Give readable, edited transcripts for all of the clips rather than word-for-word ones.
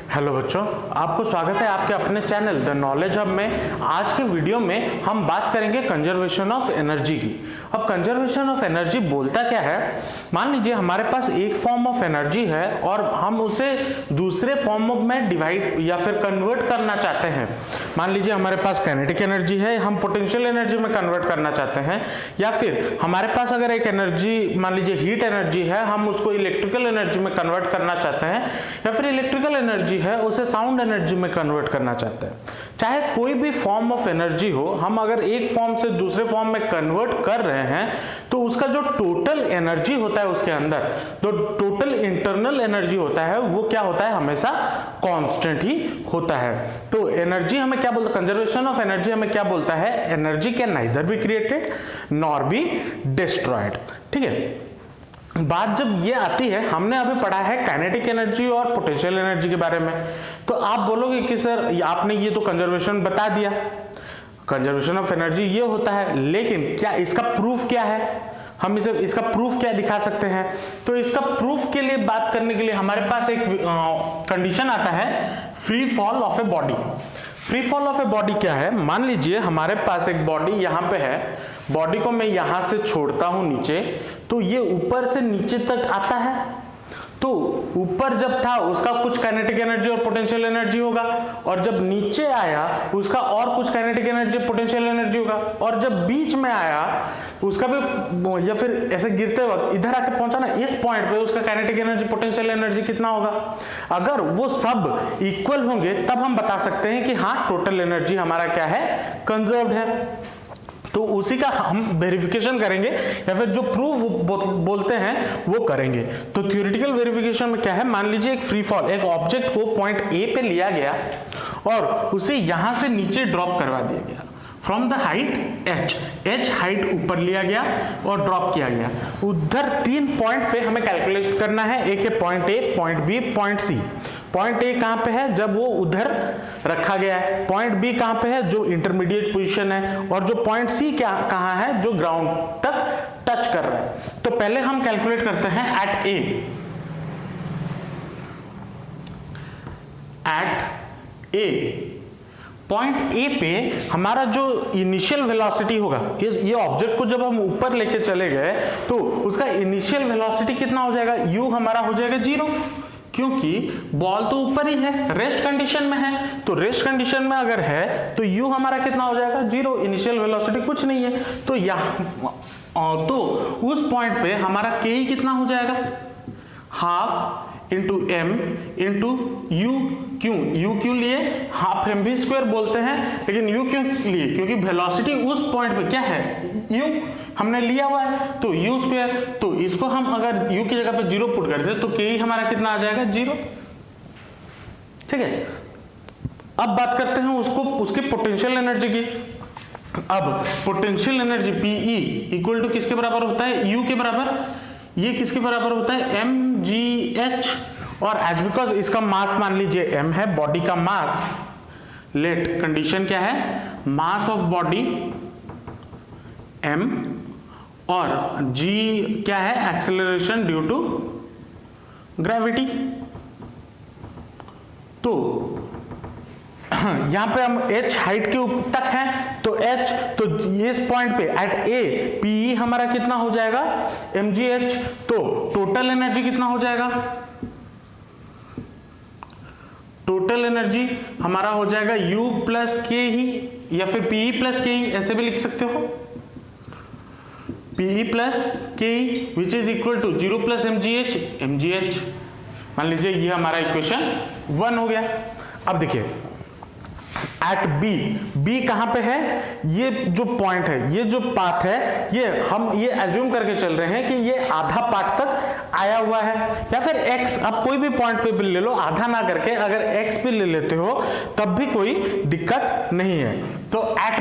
Hello बच्चों, आपको स्वागत है आपके अपने चैनल द नॉलेज हब में। आज के वीडियो में हम बात करेंगे कंजर्वेशन ऑफ एनर्जी की। अब कंजर्वेशन ऑफ एनर्जी बोलता क्या है? मान लीजिए हमारे पास एक फॉर्म ऑफ एनर्जी है और हम उसे दूसरे फॉर्म में डिवाइड या फिर कन्वर्ट करना चाहते हैं। मान लीजिए हमारे पास काइनेटिक एनर्जी है, हम पोटेंशियल एनर्जी में कन्वर्ट करना चाहते हैं, या फिर हमारे पास अगर एक एनर्जी मान लीजिए हीट एनर्जी है, हम उसको इलेक्ट्रिकल एनर्जी में कन्वर्ट करना चाहते हैं, या फिर इलेक्ट्रिकल एनर्जी है उसे साउंड एनर्जी में कन्वर्ट करना चाहते हैं। चाहे कोई भी फॉर्म ऑफ एनर्जी हो, हम अगर एक फॉर्म से दूसरे फॉर्म में कन्वर्ट कर रहे हैं तो उसका जो टोटल एनर्जी होता है उसके अंदर, जो टोटल इंटरनल एनर्जी होता है वो क्या होता है? हमेशा कांस्टेंट ही होता है। तो एनर्जी हमें क्या बोलता है? कंजर्वेशन ऑफ एनर्जी हमें क्या बोलता है? Energy can neither be created nor be destroyed. ठीक है, बात जब ये आती है, हमने अभी पढ़ा है काइनेटिक एनर्जी और पोटेंशियल एनर्जी के बारे में, तो आप बोलोगे कि सर आपने ये तो कंजर्वेशन बता दिया, कंजर्वेशन ऑफ एनर्जी ये होता है, लेकिन क्या इसका प्रूफ क्या है? हम इसका प्रूफ क्या दिखा सकते हैं? तो इसका प्रूफ के लिए बात करने के लिए हमारे पास एक कंडीशन आता है, free fall of a body. Free fall of a body क्या है? मान लीजिए हमारे पास एक बॉडी यहाँ पे है, बॉडी को मैं यहां से छोड़ता हूं नीचे, तो ये ऊपर से नीचे तक आता है। तो ऊपर जब था उसका कुछ काइनेटिक एनर्जी और पोटेंशियल एनर्जी होगा, और जब नीचे आया उसका और कुछ काइनेटिक एनर्जी पोटेंशियल एनर्जी होगा, और जब बीच में आया उसका भी, या फिर ऐसे गिरते वक्त इधर आके पहुंचा ना, इस पॉइंट पे उसका काइनेटिक एनर्जी पोटेंशियल एनर्जी कितना होगा? अगर वो सब इक्वल होंगे तब हम बता सकते हैं कि हाँ टोटल एनर्जी हमारा क्या है? कंजर्व्ड है। तो उसी का हम वेरिफिकेशन करेंगे या फिर जो प्रूफ बोलते हैं वो करेंगे। तो थ्योरेटिकल वेरिफिकेशन में क्या है? मान लीजिए एक फ्री फॉल, एक ऑब्जेक्ट को पॉइंट ए पे लिया गया और उसे यहां से नीचे ड्रॉप करवा दिया गया from the height h height ऊपर लिया गया और ड्रॉप किया गया। उधर 3 पॉइंट पे हमें कैलकुलेट करना है, एक है point A, point B, point C. Point A कहां पे है? जब वो उधर रखा गया है। पॉइंट बी कहां पे है? जो इंटरमीडिएट पोजीशन है। और जो पॉइंट सी कहां है? जो ग्राउंड तक टच कर रहा है। तो पहले हम कैलकुलेट करते हैं at A. At A point A पे हमारा जो इनिशियल वेलोसिटी होगा, ये ऑब्जेक्ट को जब हम ऊपर लेके चले गए तो उसका इनिशियल वेलोसिटी कितना हो जाएगा? u हमारा हो जाएगा 0, क्योंकि बॉल तो ऊपर ही है, रेस्ट कंडीशन में है। तो रेस्ट कंडीशन में अगर है तो u हमारा कितना हो जाएगा? 0, इनिशियल वेलोसिटी कुछ नहीं है। तो यहाँ तो उस पॉइंट पे हमारा k ही कितना हो जाएगा? Half into m into u। क्यों लिए? हाफ एम भी स्क्वायर बोलते हैं, लेकिन u क्यों लिए? क्योंकि वेलोसिटी उस पॉइंट पे क्या है? u हमने लिया हुआ है, तो u स्क्वायर। तो इसको हम अगर u की जगह पे 0 पुट कर दे तो k ही हमारा कितना आ जाएगा? 0। ठीक है, अब बात करते हैं उसके पोटेंशियल एनर्जी की। अब potential energy Pe equal to किसके बराबर होता है? u के बराबर। ये किसके बराबर होता है? mgh। और एज बिकॉज इसका मास मान लीजिए m है, बॉडी का मास, लेट कंडीशन क्या है? मास ऑफ बॉडी m और g क्या है? Acceleration due to gravity. तो यहां पे हम h हाइट के तक है, तो h, तो इस पॉइंट पे एट a Pe हमारा कितना हो जाएगा? mgh। तो टोटल एनर्जी कितना हो जाएगा? टोटल एनर्जी हमारा हो जाएगा u प्लस के ही, या फिर Pe प्लस के ही, ऐसे भी लिख सकते हो, Pe प्लस के ही which is equal to 0 plus mgh। मान लीजिए ये हमारा इक्वेशन 1 हो गया। अब देखिए एट बी कहां पे है? ये जो पॉइंट है, ये जो पाथ है, ये हम ये एज्यूम करके चल रहे हैं कि ये आधा पार्ट तक आया हुआ है, या फिर x, आप कोई भी पॉइंट पे भी ले लो, आधा ना करके अगर x पे ले लेते हो तब भी कोई दिक्कत नहीं है। तो एट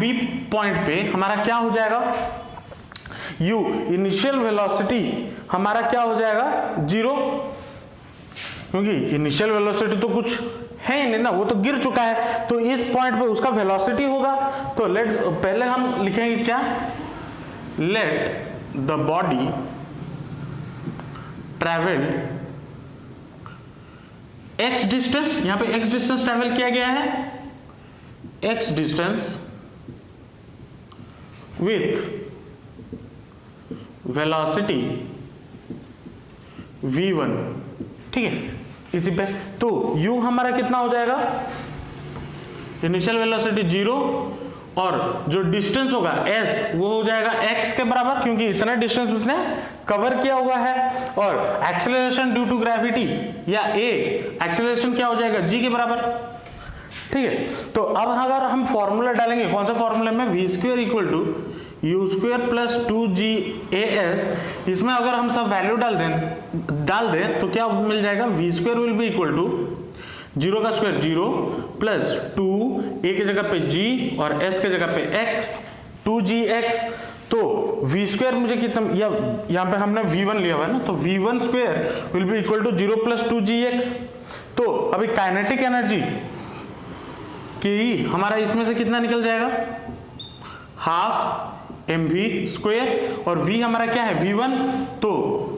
बी पॉइंट पे हमारा क्या हो जाएगा? u इनिशियल वेलोसिटी हमारा क्या हो जाएगा? 0, क्योंकि इनिशियल वेलोसिटी तो कुछ है ही नहीं ना, वो तो गिर चुका है। तो इस पॉइंट पे उसका वेलोसिटी होगा। तो पहले हम लिखेंगे क्या? Let the body traveled x distance, यहां पे x डिस्टेंस ट्रेवल किया गया है, x distance with velocity v1, ठीक है। इसी पे तो u हमारा कितना हो जाएगा, इनिशियल वेलोसिटी 0 और जो डिस्टेंस होगा s वो हो जाएगा x के बराबर, क्योंकि इतना डिस्टेंस उसने कवर किया हुआ है। और एक्सेलरेशन ड्यू टू ग्रेविटी या a एक्सेलरेशन क्या हो जाएगा, g के बराबर, ठीक है। तो अब अगर हम फॉर्मूला डालेंगे, कौन सा फॉर्मूला में, v square equal to u square plus 2GAS, इसमें अगर हम सब वैल्यू डाल दें तो क्या मिल जाएगा, v square will be equal to 0 का स्क्वायर 0 प्लस 2 a की जगह पे g और s की जगह पे x 2gx। तो v स्क्वायर मुझे कितना, यहाँ पे हमने v1 लिया हुआ है ना, तो v1 square will be equal to 0 plus 2gx। तो अभी काइनेटिक एनर्जी कि हमारा इसमें से कितना निकल जाएगा, हाफ mv स्क्वायर, और v हमारा क्या है, v1, तो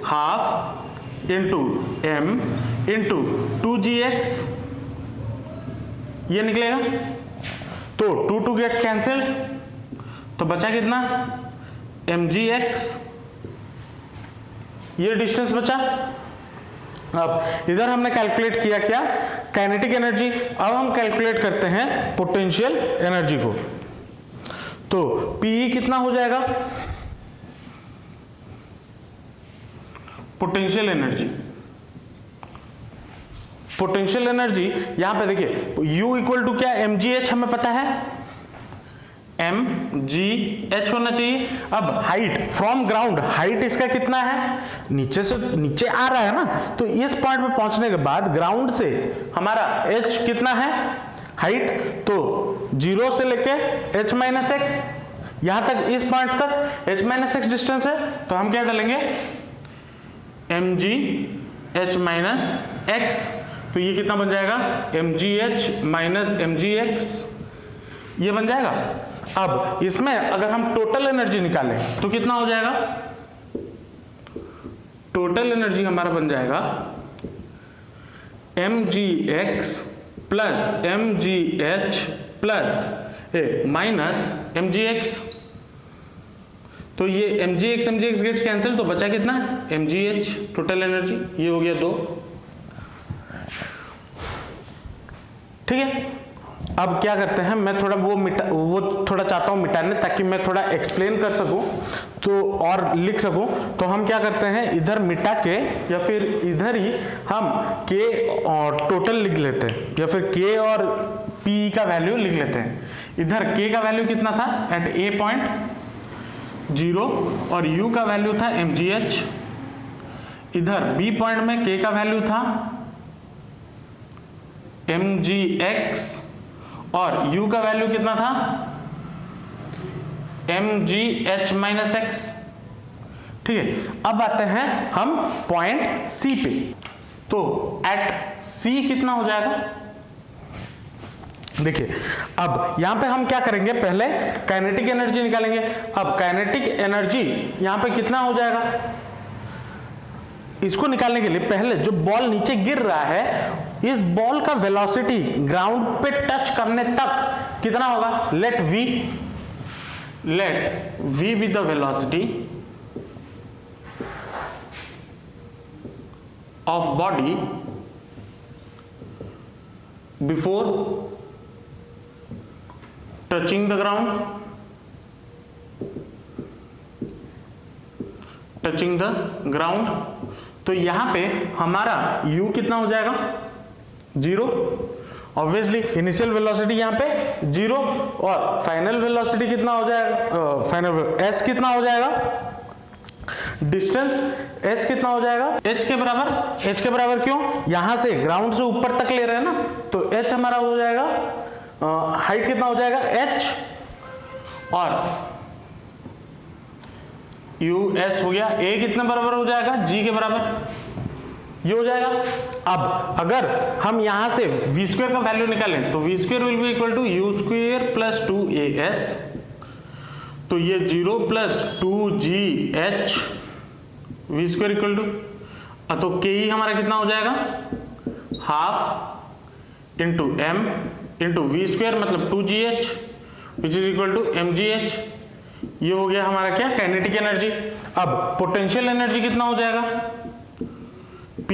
half into m into 2gx, ये निकलेगा। तो 2 गेट्स कैंसिल्ड, तो बचा कितना, mgx, ये डिस्टेंस बचा। अब इधर हमने कैलकुलेट किया क्या, काइनेटिक एनर्जी। अब हम कैलकुलेट करते हैं पोटेंशियल एनर्जी को। तो Pe कितना हो जाएगा, पोटेंशियल एनर्जी, पोटेंशियल एनर्जी यहां पे देखिए U इक्वल टू क्या, mgh हमें पता है, mgh होना चाहिए। अब हाइट फ्रॉम ग्राउंड, हाइट इसका कितना है, नीचे से नीचे आ रहा है ना, तो इस पॉइंट पे पहुंचने के बाद ग्राउंड से हमारा h कितना है हाइट, तो 0 से लेके h माइनस एक्स, यहां तक इस पॉइंट तक h माइनस एक्स डिस्टेंस है। तो हम क्या डालेंगे, mgh माइनस एक्स, तो ये कितना बन जाएगा, mgh माइनस mgx, ये बन जाएगा। अब इसमें अगर हम टोटल एनर्जी निकालें तो कितना हो जाएगा, टोटल एनर्जी हमारा बन जाएगा mgx plus mgh plus minus mgx। तो ये mgx गेट्स कैंसिल, तो बचा कितना, mgh टोटल एनर्जी, ये हो गया 2, ठीक है। अब क्या करते हैं, मैं थोड़ा वो थोड़ा चाहता हूं मिटाने, ताकि मैं थोड़ा एक्सप्लेन कर सकूं तो और लिख सकूं। तो हम क्या करते हैं, इधर मिटा के या फिर इधर ही हम k और टोटल लिख लेते हैं, या फिर k और p का वैल्यू लिख लेते हैं। इधर k का वैल्यू कितना था एट a पॉइंट 0 और u का वैल्यू था mgh। इधर b पॉइंट में k का वैल्यू था mgx और u का वैल्यू कितना था, mgh माइनस एक्स, ठीक है। अब आते हैं हम पॉइंट C पे, तो एट C कितना हो जाएगा, देखिए अब यहां पे हम क्या करेंगे, पहले काइनेटिक एनर्जी निकालेंगे। अब काइनेटिक एनर्जी यहां पे कितना हो जाएगा, इसको निकालने के लिए पहले जो बॉल नीचे गिर रहा है, इस बॉल का वेलोसिटी ग्राउंड पे टच करने तक कितना होगा, let v be the velocity of body before touching the ground, तो यहां पे हमारा u कितना हो जाएगा, 0, ऑब्वियसली इनिशियल वेलोसिटी यहां पे 0, और फाइनल वेलोसिटी कितना हो जाएगा, फाइनल s कितना हो जाएगा, डिस्टेंस s कितना हो जाएगा, h के बराबर क्यों, यहां से ग्राउंड से ऊपर तक ले रहे हैं ना, तो h हमारा हो जाएगा, हाइट कितना हो जाएगा h, और us हो गया, a कितने बराबर हो जाएगा, g के बराबर, ये हो जाएगा। अब अगर हम यहां से v स्क्वायर का वैल्यू निकालें तो v square will be equal to u square plus 2as, तो ये 0 plus 2gh v square equal to, तो ke हमारा कितना हो जाएगा, half into m into v square मतलब 2gh which is equal to mgh। ये हो गया हमारा क्या, काइनेटिक एनर्जी। अब पोटेंशियल एनर्जी कितना हो जाएगा, P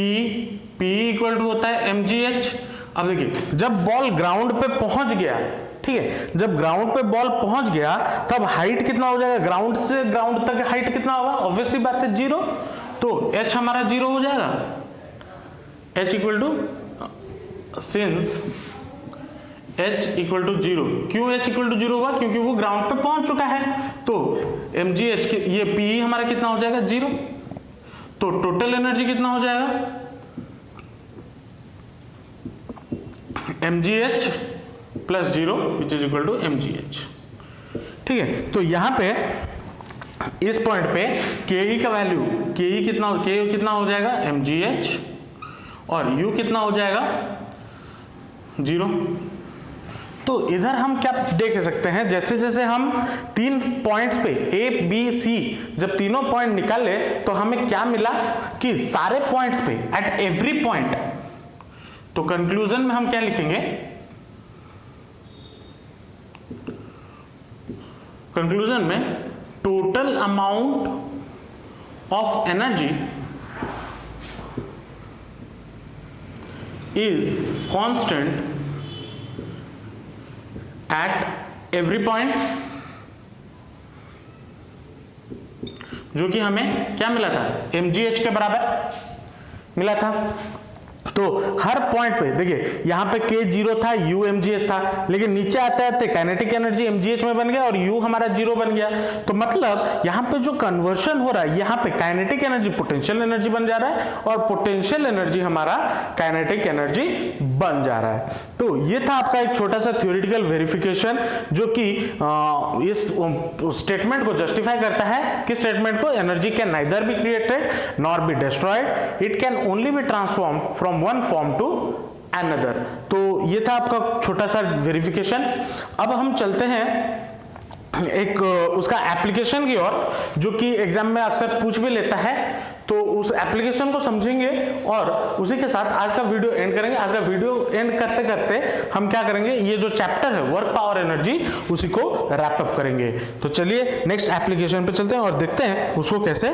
इक्वल टू होता है mgh। अब देखिए जब बॉल ग्राउंड पे पहुंच गया, ठीक है, जब ग्राउंड पे बॉल पहुंच गया तब हाइट कितना हो जाएगा, ग्राउंड से ग्राउंड तक हाइट कितना होगा, ऑब्वियसली बात है 0, तो h हमारा 0 हो जाएगा। h equal to since h equal to 0, क्यों h इक्वल टू 0 हुआ, क्योंकि वो ग्राउंड पे पहुंच चुका है, तो mgh के ये P हमारा कितना हो जाएगा 0, तो टोटल एनर्जी कितना हो जाएगा mgh plus 0 which is equal to mgh। ठीक है, तो यहां पे इस पॉइंट पे ke का वैल्यू ke कितना हो जाएगा mgh और u कितना हो जाएगा 0। तो इधर हम क्या देख सकते हैं, जैसे जैसे हम 3 पॉइंट्स पे A B C जब तीनों पॉइंट निकाले तो हमें क्या मिला कि सारे पॉइंट्स पे एट एवरी पॉइंट, तो कंक्लूजन में हम क्या लिखेंगे, कंक्लूजन में total amount of energy is constant at every point, जो कि हमें क्या मिला था, mgh के बराबर मिला था। तो हर पॉइंट पे देखिए यहां पे k 0 था, u mgh था, लेकिन नीचे आते आते काइनेटिक एनर्जी mgh में बन गया और u हमारा 0 बन गया। तो मतलब यहां पे जो कन्वर्शन हो रहा है, यहां पे काइनेटिक एनर्जी पोटेंशियल एनर्जी बन जा रहा है और पोटेंशियल एनर्जी हमारा काइनेटिक एनर्जी बन जा रहा है। तो ये था आपका एक छोटा सा थ्योरेटिकल वेरिफिकेशन जो कि इस स्टेटमेंट को जस्टिफाई करता है कि स्टेटमेंट को, energy can neither be created nor be destroyed, it can only be transform from one form to another. तो ये था आपका छोटा सा वेरिफिकेशन। अब हम चलते हैं एक उसका एप्लीकेशन की ओर, जो कि एग्जाम में अक्सर पूछ भी लेता है, तो उस एप्लीकेशन को समझेंगे और उसी के साथ आज का वीडियो एंड करेंगे। आज का वीडियो एंड करते करते हम क्या करेंगे, ये जो चैप्टर है वर्क पावर एनर्जी उसी को रैप अप करेंगे। तो चलिए नेक्स्ट एप्लीकेशन पे चलते हैं और देखते हैं उसको कैसे,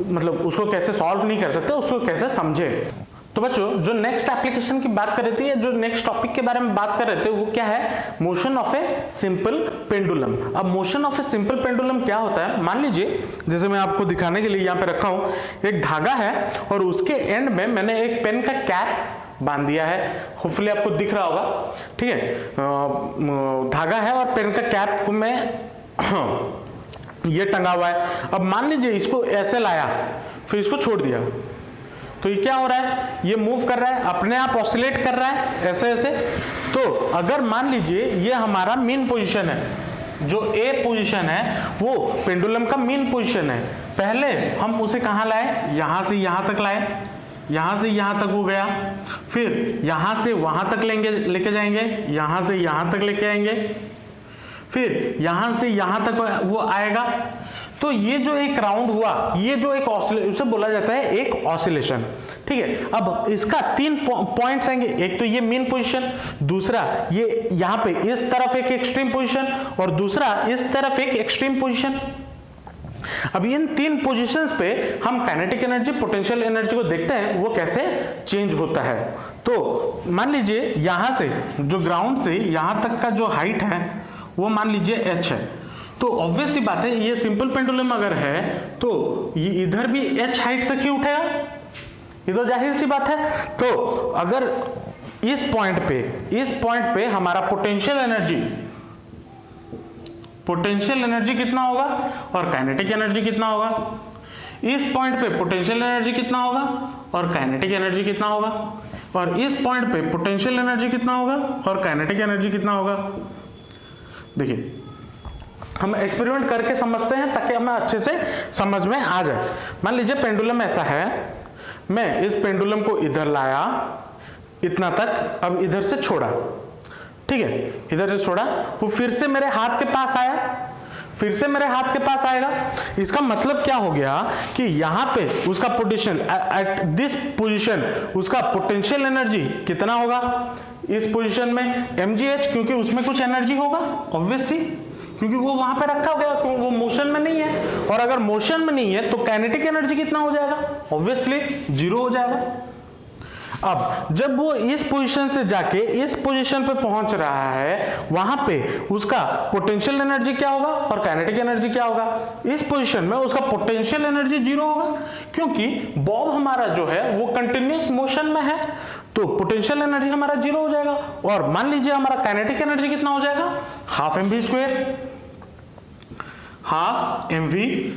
मतलब उसको कैसे सॉल्व नहीं कर सकते, उसको कैसे समझे। तो बच्चों जो नेक्स्ट एप्लीकेशन की बात कर रही थी, जो नेक्स्ट टॉपिक के बारे में बात कर रहे थे, वो क्या है, motion of a simple pendulum. अब motion of a simple pendulum क्या होता है, मान लीजिए जैसे मैं आपको दिखाने के लिए यहाँ पे रखा हूं, एक धागा है और उसके एंड में मैंने एक पेन का कैप बांध दिया है, होपफुली आपको दिख रहा होगा, ठीक है, धागा है और पेन का कैप में ये टंगा हुआ है। अब मान लीजिए इसको ऐसे लाया, फिर इसको छोड़ दिया, तो ये क्या हो रहा है, ये मूव कर रहा है, अपने आप ऑसिलेट कर रहा है ऐसे ऐसे। तो अगर मान लीजिए ये हमारा मीन पोजीशन है, जो ए पोजीशन है वो पेंडुलम का मीन पोजीशन है, पहले हम उसे कहाँ लाए, यहां से यहां तक लाए, यहां से यहां तक वो गया, फिर यहां से वहां तक लेके जाएंगे, यहां से यहां तक लेके आएंगे, फिर यहां से यहां तक वो आएगा। तो ये जो एक राउंड हुआ, ये जो एक ऑसिलेशन, उसे बोला जाता है एक ऑसिलेशन, ठीक है। अब इसका 3 पॉइंट्स आएंगे, एक तो ये मेन पोजीशन, दूसरा ये यहां पे इस तरफ एक एक्सट्रीम पोजीशन और दूसरा इस तरफ एक एक्सट्रीम पोजीशन। अब इन 3 पोजीशंस पे हम काइनेटिक एनर्जी, पोटेंशियल एनर्जी को देखते हैं वो कैसे चेंज होता है। तो मान लीजिए यहां से, जो ग्राउंड से यहां तक का जो हाइट है वो मान लीजिए h है, तो ऑब्वियस सी बात है ये सिंपल पेंडुलम अगर है तो ये इधर भी h हाइट तक ही उठेगा, ये तो जाहिर सी बात है। तो अगर इस पॉइंट पे हमारा पोटेंशियल एनर्जी कितना होगा और काइनेटिक एनर्जी कितना होगा, इस पॉइंट पे पोटेंशियल एनर्जी कितना होगा और काइनेटिक एनर्जी कितना होगा, और इस पॉइंट पे पोटेंशियल एनर्जी कितना होगा और काइनेटिक एनर्जी कितना होगा। देखिए हम एक्सपेरिमेंट करके समझते हैं ताकि हमें अच्छे से समझ में आ जाए। मान लीजिए पेंडुलम ऐसा है, मैं इस पेंडुलम को इधर लाया इतना तक, अब इधर से छोड़ा, ठीक है, इधर से छोड़ा, वो फिर से मेरे हाथ के पास आया, फिर से मेरे हाथ के पास आएगा। इसका मतलब क्या हो गया कि यहाँ पे उसका पोटेंशियल एट दिस पोजीशन, उसका पोटेंशियल एनर्जी कितना होगा इस पोजीशन में, mgh, क्योंकि उसमें कुछ एनर्जी होगा ऑब्वियसली, क्योंकि वो वहां पे रखा गया, क्योंकि वो मोशन में नहीं है। और अगर मोशन में नहीं है तो काइनेटिक एनर्जी कितना हो जाएगा, ऑब्वियसली 0 हो जाएगा। अब जब वो इस पोजीशन से जाके इस पोजीशन पे पहुंच रहा है, वहां पे उसका पोटेंशियल एनर्जी क्या होगा और काइनेटिक एनर्जी क्या होगा। इस पोजीशन में उसका पोटेंशियल एनर्जी 0 होगा, क्योंकि बॉब हमारा जो है वो कंटिन्यूअस मोशन में है, तो पोटेंशियल एनर्जी हमारा 0 हो जाएगा। और मान लीजिए हमारा काइनेटिक एनर्जी कितना हो जाएगा, हाफ mv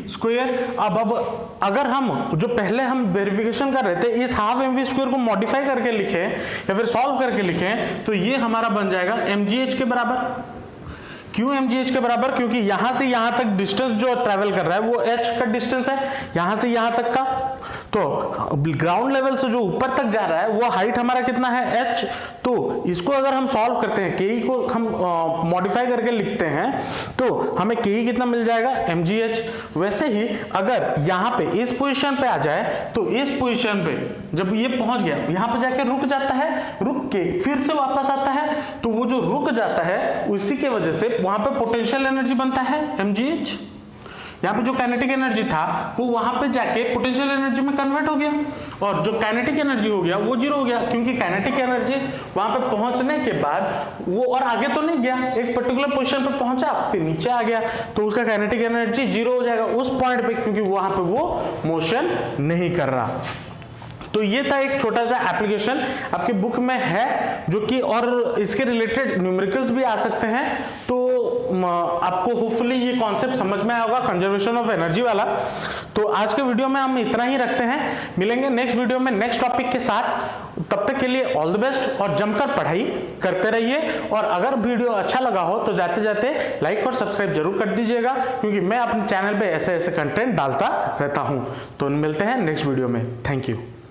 स्क्वायर। अब अगर हम जो पहले हम वेरिफिकेशन कर रहे थे, इस हाफ mv स्क्वायर को मॉडिफाई करके लिखें या फिर सॉल्व करके लिखें, तो ये हमारा बन जाएगा mgh के बराबर। क्यों mgh के बराबर, क्योंकि यहां से यहां तक डिस्टेंस जो ट्रेवल कर रहा है वो h का डिस्टेंस है, यहां से यहां तक का। तो ग्राउंड लेवल से जो ऊपर तक जा रहा है वो हाइट हमारा कितना है, h। तो इसको अगर हम सॉल्व करते हैं, ke को हम मॉडिफाई करके लिखते हैं, तो हमें ke कितना मिल जाएगा, mgh। वैसे ही अगर यहाँ पे इस पोजीशन पे आ जाए, तो इस पोजीशन पे जब ये पहुंच गया, यहाँ पे जाके रुक जाता है, रुक के फिर से वापस आता है, तो वो जो रुक जाता है उसी के वजह से वहां पे पोटेंशियल एनर्जी बनता है mgh। यहाँ पे जो काइनेटिक एनर्जी था वो वहां पे जाके पोटेंशियल एनर्जी में कन्वर्ट हो गया, और जो काइनेटिक एनर्जी हो गया वो 0 हो गया, क्योंकि काइनेटिक एनर्जी वहां पे पहुंचने के बाद वो और आगे तो नहीं गया, एक पर्टिकुलर पोजीशन पे पहुंचा फिर नीचे आ गया, तो उसका काइनेटिक एनर्जी 0 हो जाएगा उस पॉइंट पे, क्योंकि वहां पे वो मोशन नहीं कर रहा। तो ये था एक छोटा सा एप्लीकेशन आपके बुक में है, जो कि और इसके रिलेटेड न्यूमेरिकल्स भी आ सकते हैं। तो आपको होपफुली ये कॉन्सेप्ट समझ में आया होगा कंजर्वेशन ऑफ एनर्जी वाला। तो आज के वीडियो में हम इतना ही रखते हैं, मिलेंगे नेक्स्ट वीडियो में नेक्स्ट टॉपिक के साथ। तब तक के लिए ऑल द बेस्ट और जमकर पढ़ाई करते रहिए। और अगर वीडियो अच्छा लगा हो तो जाते जाते लाइक और सब्सक्राइब जरूर कर दीजिएगा, क्योंकि मैं अपने चैनल पे ऐसे ऐसे कंटेंट डालता रहता हूं। तो मिलते हैं नेक्स्ट वीडियो में। Thank you.